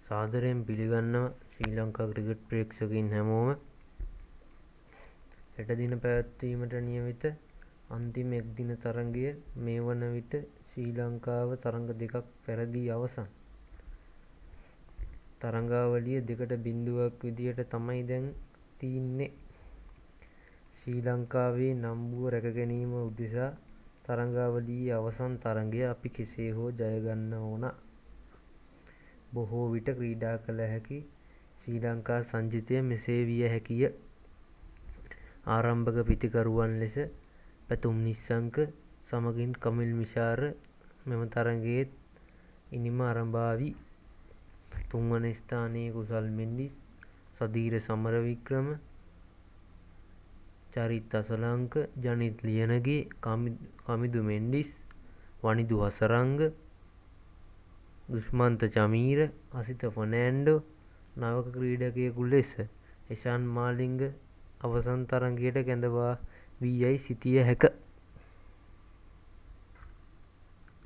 සාදරයෙන් පිළිගන්නවා ශ්‍රී ලංකා ක්‍රිකට් ප්‍රේක්ෂකයින් හැමෝම. හෙට දින පැවැත්වීමට නියමිත අන්තිම එක්දින තරඟය මේ වන විට ශ්‍රී ලංකාව තරඟ දෙකක් පැරදී අවසන්. තරඟාවලිය 2-0 විදියට තමයි දැන් තියෙන්නේ. ශ්‍රී ලංකාවේ නම්බුව රැකගැනීම උදෙසා තරඟාවලියේ අවසන් තරඟය අපි කෙසේ හෝ ජය ගන්න ඕන. බොහෝ විට ක්‍රීඩා කළ හැකි ශ්‍රී ලංකා සංචිතය මෙසේ විය හැකිය. ආරම්භක පිතිකරුවන් ලෙස පැතුම් නිශ්ශංක සමගින් කමිල් මිෂාර මෙම තරඟයේත් ඉනිම අරඹාවි. තුන්වන ස්ථානයේ කුසල් මෙන්ඩිස්, සදීර සමරවික්‍රම, චරිත් අසලංක, ජනිත් ලියනගේ, කමිදු මෙන්ඩිස්, වනිදු හසරංග, දුෂ්මන්ත චමීර, අසිත ෆර්නෑන්ඩෝ නවක ක්‍රීඩකයෙකු ලෙස එෂාන් මාලිංග අවසන් තරඟයට කැඳවා වී යැයි සිතිය හැක.